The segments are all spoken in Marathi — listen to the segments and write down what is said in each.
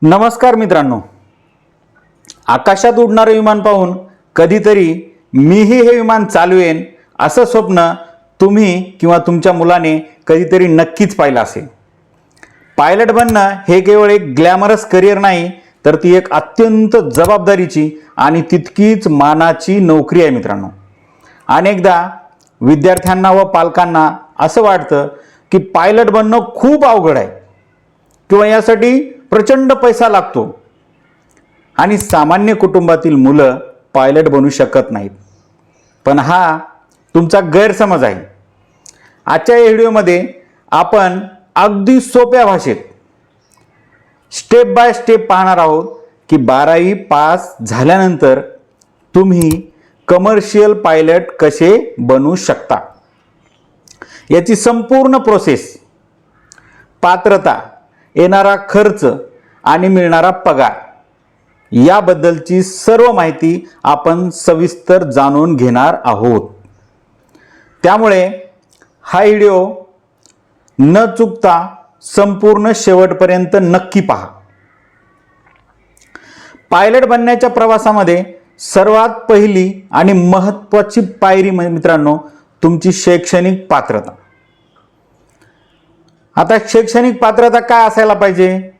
नमस्कार मित्रांनो, आकाशात उडणारे विमान पाहून कधीतरी मीही हे विमान चालवेन असं स्वप्न तुम्ही किंवा तुमच्या मुलाने कधीतरी नक्कीच पाहिलं असेल. पायलट बनणं हे केवळ एक ग्लॅमरस करिअर नाही, तर ती एक अत्यंत जबाबदारीची आणि तितकीच मानाची नोकरी आहे मित्रांनो. अनेकदा विद्यार्थ्यांना व पालकांना असं वाटतं की पायलट बनणं खूप अवघड आहे किंवा यासाठी प्रचंड पैसा लागतो आणि सामान्य कुटुंबातील मुलं पायलट बनू शकत नाहीत. पण हा तुमचा गैरसमज आहे. आजच्या या व्हिडिओमध्ये आपण अगदी सोप्या भाषेत स्टेप बाय स्टेप पाहणार आहोत की 12वी पास झाल्यानंतर तुम्ही कमर्शियल पायलट कसे बनू शकता. याची संपूर्ण प्रोसेस, पात्रता, येणारा खर्च आणि मिळणारा पगार याबद्दलची सर्व माहिती आपण सविस्तर जाणून घेणार आहोत. त्यामुळे हा व्हिडिओ न चुकता संपूर्ण शेवटपर्यंत नक्की पहा. पायलट बनण्याच्या प्रवासामध्ये सर्वात पहिली आणि महत्त्वाची पायरी मित्रांनो तुमची शैक्षणिक पात्रता. आता शैक्षणिक पात्रता काय असायला पाहिजे?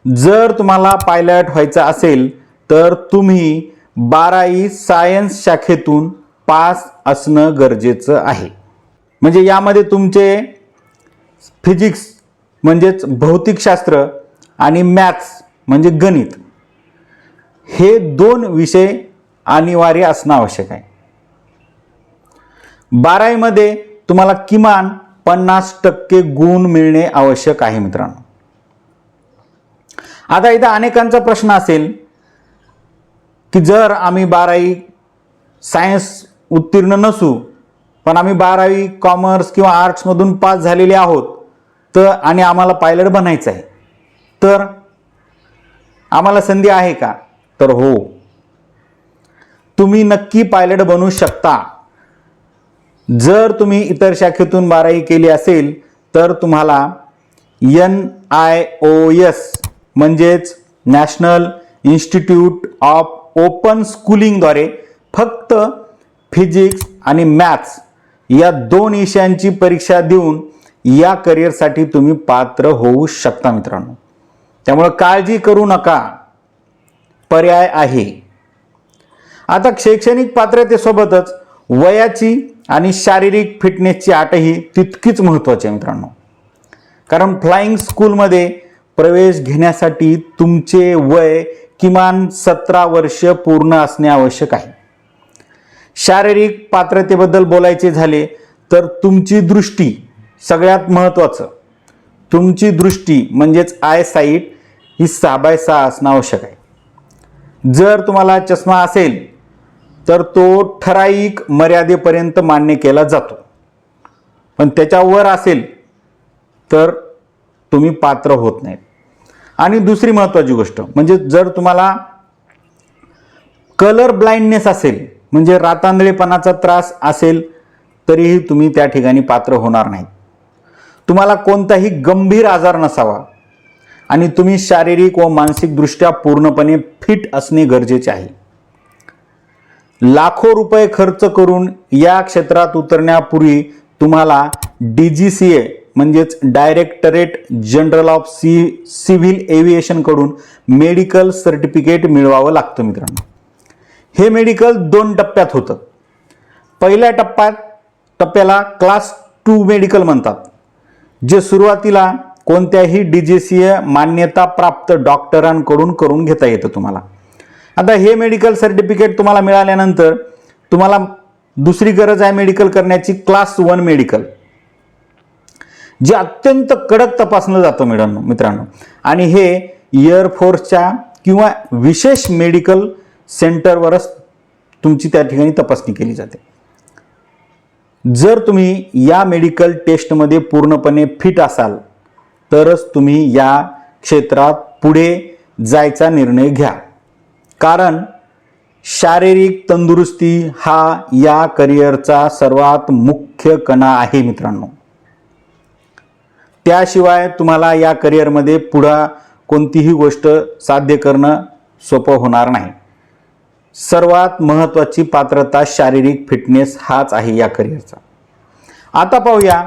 जर तुम्हाला पायलट व्हायचं असेल तर तुम्ही 12वी सायन्स शाखेतून पास असणं गरजेचं आहे. म्हणजे यामध्ये तुमचे फिजिक्स म्हणजेच भौतिकशास्त्र आणि मॅथ्स म्हणजे गणित हे 2 विषय अनिवार्य असणं आवश्यक आहे. 12वी मध्ये तुम्हाला किमान 50% गुण मिळणे आवश्यक आहे मित्रांनो. आता इथं अनेकांचा प्रश्न असेल की जर आम्ही 12वी सायन्स उत्तीर्ण नसू पण आम्ही 12वी कॉमर्स किंवा आर्ट्समधून पास झालेले आहोत तर आणि आम्हाला पायलट बनायचं आहे तर आम्हाला संधी आहे का? तर हो, तुम्ही नक्की पायलट बनू शकता. जर तुम्ही इतर शाखेतून 12वी केली असेल तर तुम्हाला NIOS म्हणजेच नॅशनल इन्स्टिट्यूट ऑफ ओपन स्कूलिंगद्वारे फक्त फिजिक्स आणि मॅथ्स या 2 विषयांची परीक्षा देऊन या करिअरसाठी तुम्ही पात्र होऊ शकता मित्रांनो. त्यामुळे काळजी करू नका, पर्याय आहे. आता शैक्षणिक पात्रतेसोबतच वयाची आणि शारीरिक फिटनेसची अटही तितकीच महत्त्वाची आहे मित्रांनो. कारण फ्लाइंग स्कूलमध्ये प्रवेश घेण्यासाठी तुमचे वय किमान 17 वर्ष पूर्ण असणे आवश्यक आहे. शारीरिक पात्रतेबद्दल बोलायचे झाले तर तुमची दृष्टी सगळ्यात महत्त्वाचं. तुमची दृष्टी म्हणजेच आय साईट ही 6x6 असणं आवश्यक आहे. जर तुम्हाला चष्मा असेल तर तो ठराविक मर्यादेपर्यंत मान्य केला जातो, पण त्याच्यावर असेल तर तुम्ही पात्र होत नाहीत. आणि दुसरी महत्त्वाची गोष्ट म्हणजे जर तुम्हाला कलर ब्लाइंडनेस असेल म्हणजे रातांधळेपणाचा त्रास असेल तरीही तुम्ही त्या ठिकाणी पात्र होणार नाहीत. तुम्हाला कोणताही गंभीर आजार नसावा आणि तुम्ही शारीरिक व मानसिकदृष्ट्या पूर्णपणे फिट असणे गरजेचे आहे. लाखो रुपये खर्च करून या क्षेत्रात उतरण्यापूर्वी तुम्हाला DGCA म्हणजेच directorate general of civil aviation कडून मेडिकल सर्टिफिकेट मिळवावं लागतं मित्रांनो. हे मेडिकल 2 टप्प्यात होतं. पहिल्या टप्प्याला क्लास 2 मेडिकल म्हणतात, जे सुरुवातीला कोणत्याही DGCA मान्यता प्राप्त डॉक्टरांकडून करून घेता येतं तुम्हाला. आता हे मेडिकल सर्टिफिकेट तुम्हाला मिळाल्यानंतर तुम्हाला दुसरी गरज आहे मेडिकल करण्याची, क्लास 1 मेडिकल, जे अत्यंत कडक तपासलं जातं मित्रांनो. आणि हे एअरफोर्सच्या किंवा विशेष मेडिकल सेंटरवरच तुमची त्या ठिकाणी तपासणी केली जाते. जर तुम्ही या मेडिकल टेस्टमध्ये पूर्णपणे फिट असाल तरच तुम्ही या क्षेत्रात पुढे जायचा निर्णय घ्या. कारण शारीरिक तंदुरुस्ती हा या करिअरचा सर्वात मुख्य कणा आहे मित्रांनो. त्याशिवाय तुम्हाला या करिअरमध्ये कोणतीही गोष्ट साध्य करणं सोपं होणार नाही. सर्वात महत्त्वाची पात्रता शारीरिक फिटनेस हाच आहे या करिअरचा. आता पाहूया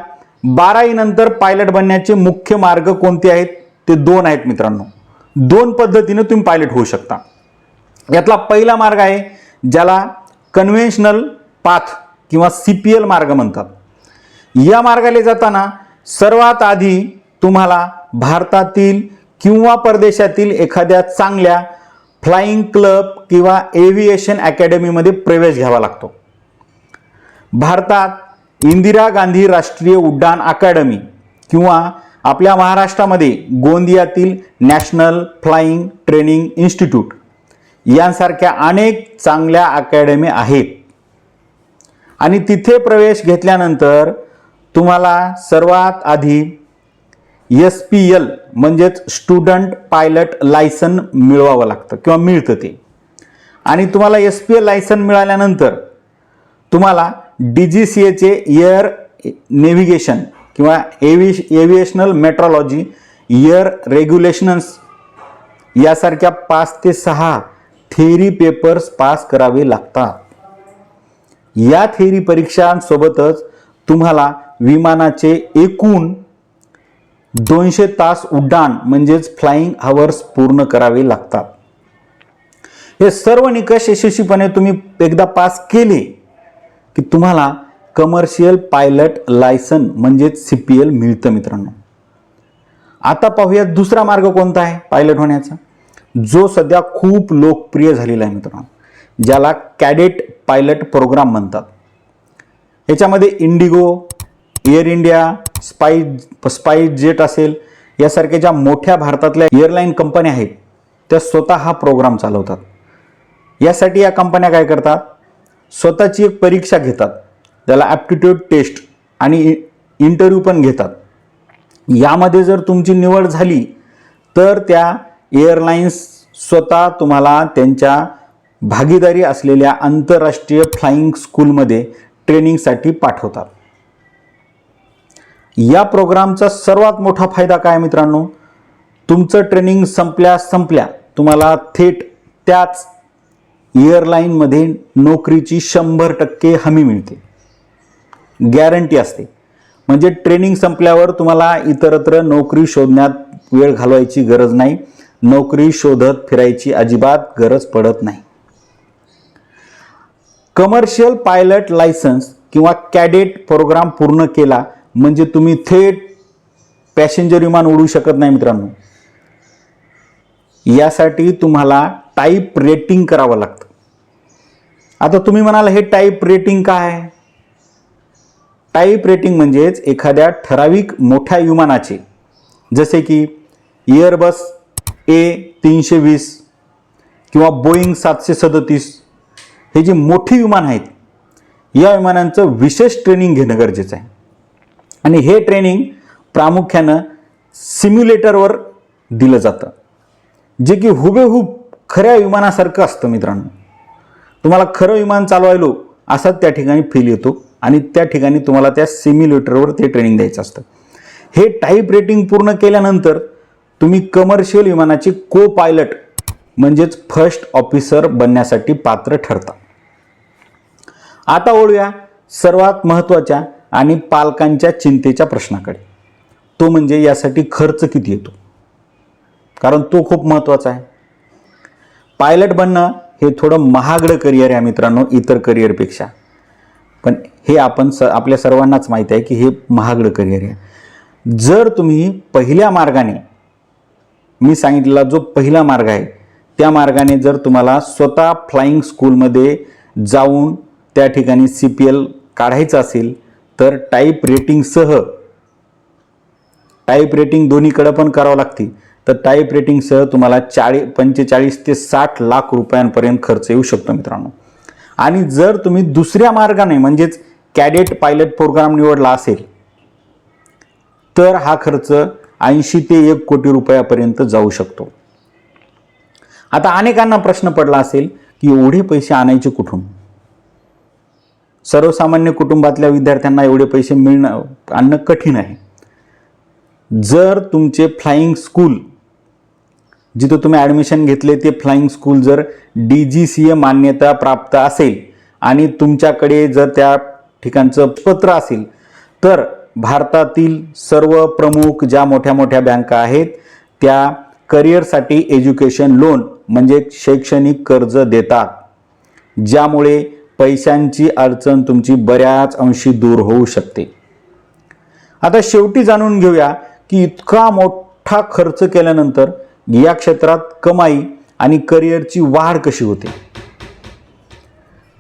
12वी नंतर पायलट बनण्याचे मुख्य मार्ग कोणते आहेत. ते 2 आहेत मित्रांनो. 2 पद्धतीने तुम्ही पायलट होऊ शकता. यातला पहिला मार्ग आहे ज्याला कन्व्हेन्शनल पाथ किंवा CPL मार्ग म्हणतात. या मार्गाला जाताना सर्वात आधी तुम्हाला भारतातील किंवा परदेशातील एखाद्या चांगल्या फ्लाइंग क्लब किंवा एव्हिएशन अकॅडमीमध्ये प्रवेश घ्यावा लागतो. भारतात इंदिरा गांधी राष्ट्रीय उड्डाण अकादमी किंवा आपल्या महाराष्ट्रामध्ये गोंदियातील नॅशनल फ्लाइंग ट्रेनिंग इन्स्टिट्यूट यांसारख्या अनेक चांगल्या अकॅडमी आहेत. आणि तिथे प्रवेश घेतल्यानंतर तुम्हाला सर्वात आधी SPL म्हणजेच स्टुडंट पायलट लायसन मिळवावं लागतं किंवा मिळतं ते. आणि तुम्हाला SPL लायसन मिळाल्यानंतर तुम्हाला DGCAचे एअर नेव्हिगेशन किंवा एव्हिएशनल मेट्रोलॉजी एअर रेग्युलेशन्स यासारख्या 5 ते 6 थेअरी पेपर्स पास करावे लागतात. या थेअरी परीक्षांसोबतच तुम्हाला विमानाचे एकूण 200 तास उड्डाण म्हणजेच फ्लाइंग आवर्स पूर्ण करावे लागतात. हे सर्व निकष यशस्वीपणे तुम्ही एकदा पास केले की तुम्हाला कमर्शियल पायलट लायसन म्हणजेच CPL मिळतं मित्रांनो. आता पाहूया दुसरा मार्ग कोणता आहे पायलट होण्याचा, जो सध्या खूप लोकप्रिय झालेला आहे मित्रांनो, ज्याला कॅडेट पायलट प्रोग्राम म्हणतात. याच्यामध्ये Indigo, air India, spice jet असेल यासारख्या ज्या मोठ्या भारतातल्या एअरलाईन कंपन्या आहेत त्या स्वतः हा प्रोग्राम चालवतात. यासाठी या कंपन्या काय करतात, स्वतःची एक परीक्षा घेतात, त्याला ॲप्टिट्यूड टेस्ट आणि इंटरव्ह्यू पण घेतात. यामध्ये जर तुमची निवड झाली तर त्या एअरलाईन्स स्वतः तुम्हाला त्यांच्या भागीदारी असलेल्या आंतरराष्ट्रीय फ्लाइंग स्कूलमध्ये ट्रेनिंगसाठी पाठवतात. या प्रोग्रामचा सर्वात मोठा फायदा काय मित्रांनो, तुमचं ट्रेनिंग संपल्या तुम्हाला थेट त्याच एअरलाईनमध्ये नोकरीची 100% हमी मिळते, गॅरंटी असते. म्हणजे ट्रेनिंग संपल्यावर तुम्हाला इतरत्र नोकरी शोधण्यात वेळ घालवायची गरज नाही, नोकरी शोधत फिरायची अजिबात गरज पडत नाही. कमर्शियल पायलट लायसन्स किंवा कॅडेट प्रोग्राम पूर्ण केला म्हणजे तुम्ही थेट पॅसेंजर विमान उडू शकत नाही मित्रांनो. यासाठी तुम्हाला टाईप रेटिंग करावं लागतं. आता तुम्ही म्हणाल हे टाईप रेटिंग काय आहे. टाईप रेटिंग म्हणजेच एखाद्या ठराविक मोठ्या विमानाचे, जसे की एअरबस A320 किंवा बोईंग 737 हे जे मोठी विमान आहेत या विमानांचं विशेष ट्रेनिंग घेणं गरजेचं आहे. आणि हे ट्रेनिंग प्रामुख्यानं सिम्युलेटरवर दिलं जातं, जे की हुबेहूब खऱ्या विमानासारखं असतं मित्रांनो. तुम्हाला खरं विमान चालवायलो असाच त्या ठिकाणी फील येतो आणि त्या ठिकाणी तुम्हाला त्या सिम्युलेटरवर ते ट्रेनिंग द्यायचं असतं. हे टाईप रेटिंग पूर्ण केल्यानंतर तुम्ही कमर्शियल विमानाचे को पायलट म्हणजेच फर्स्ट ऑफिसर बनण्यासाठी पात्र ठरता. आता वळूया सर्वात महत्त्वाच्या आणि पालकांच्या चिंतेच्या प्रश्नाकडे, तो म्हणजे यासाठी खर्च किती येतो, कारण तो खूप महत्त्वाचा आहे. पायलट बनणं हे थोडं महागडं करिअर आहे मित्रांनो इतर करिअरपेक्षा, पण हे आपल्या सर्वांनाच माहीत आहे की हे महागडं करिअर आहे. जर तुम्ही पहिल्या मार्गाने, मी सांगितलेला जो पहिला मार्ग आहे त्या मार्गाने जर तुम्हाला स्वतः फ्लाइंग स्कूलमध्ये जाऊन त्या ठिकाणी CPL काढायचं असेल तर टाईप रेटिंग दोन्हीकडे पण करावं लागते. तर टाईप रेटिंगसह तुम्हाला 45 ते 60 लाख रुपयांपर्यंत खर्च येऊ शकतो मित्रांनो. आणि जर तुम्ही दुसऱ्या मार्गाने म्हणजेच कॅडेट पायलट प्रोग्राम निवडला असेल तर हा खर्च 80 ते 1 कोटी रुपयापर्यंत जाऊ शकतो. आता अनेकांना प्रश्न पडला असेल की एवढे पैसे आणायचे कुठून. सर्वसामान्य कुटुंबातल्या विद्यार्थ्यांना एवढे पैसे आणणं कठीण आहे. जर तुमचे फ्लाइंग स्कूल जिथं तुम्ही ॲडमिशन घेतले ते फ्लाइंग स्कूल जर DGCA मान्यता प्राप्त असेल आणि तुमच्याकडे जर त्या ठिकाणचं पत्र असेल तर भारतातील सर्व प्रमुख ज्या मोठ्या मोठ्या बँका आहेत त्या करिअरसाठी एज्युकेशन लोन म्हणजे शैक्षणिक कर्ज देतात, ज्यामुळे पैशांची अडचण तुमची बऱ्याच अंशी दूर होऊ शकते. आता शेवटी जाणून घेऊया की इतका मोठा खर्च केल्यानंतर या क्षेत्रात कमाई आणि करिअरची वाढ कशी होते.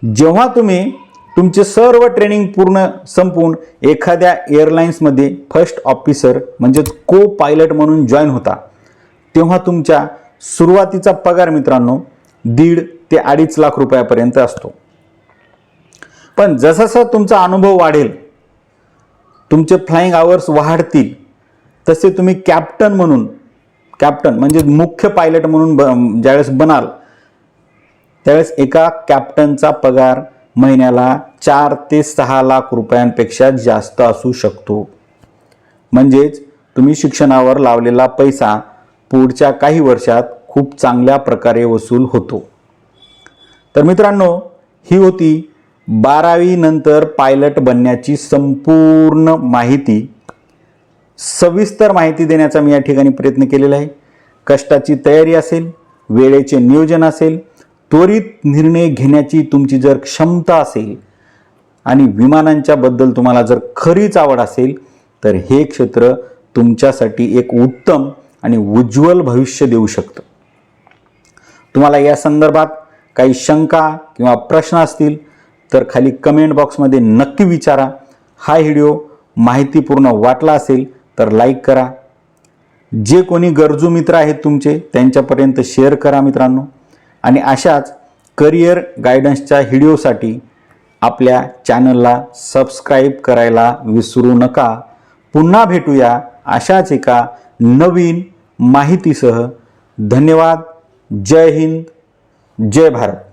जेव्हा तुम्ही तुमचे सर्व ट्रेनिंग पूर्ण संपवून एखाद्या एअरलाइन्समध्ये फर्स्ट ऑफिसर म्हणजेच को पायलट म्हणून जॉईन होता, तेव्हा तुमच्या सुरुवातीचा पगार मित्रांनो 1.5 ते 2.5 लाख रुपयापर्यंत असतो. पण जसं तुमचा अनुभव वाढेल, तुमचे फ्लाइंग आवर्स वाढतील, तसे तुम्ही कॅप्टन म्हणजे मुख्य पायलट म्हणून ज्यावेळेस बनाल त्यावेळेस एका कॅप्टनचा पगार महिन्याला 4 ते 6 लाख रुपयांपेक्षा जास्त असू शकतो. म्हणजेच तुम्ही शिक्षणावर लावलेला पैसा पुढच्या काही वर्षात खूप चांगल्या प्रकारे वसूल होतो. तर मित्रांनो, ही होती 12वी नंतर पायलट बनण्याची संपूर्ण माहिती. सविस्तर माहिती देण्याचा मी या ठिकाणी प्रयत्न केलेला आहे. कष्टाची तयारी असेल, वेळेचे नियोजन असेल, त्वरित निर्णय घेण्याची तुमची जर क्षमता असेल आणि विमानांच्या बद्दल तुम्हाला जर खरीच आवड असेल तर हे क्षेत्र तुमच्यासाठी एक उत्तम आणि उज्ज्वल भविष्य देऊ शकतं. तुम्हाला या संदर्भात काही शंका किंवा प्रश्न असतील तर खाली कमेंट बॉक्समध्ये नक्की विचारा. हा व्हिडिओ माहितीपूर्ण वाटला असेल तर लाईक करा. जे कोणी गरजू मित्र आहेत तुमचे त्यांच्यापर्यंत शेअर करा मित्रांनो. आणि अशाच करिअर गायडन्सच्या व्हिडिओसाठी आपल्या चॅनलला सबस्क्राईब करायला विसरू नका. पुन्हा भेटूया अशाच एका नवीन माहितीसह. धन्यवाद. जय हिंद, जय भारत.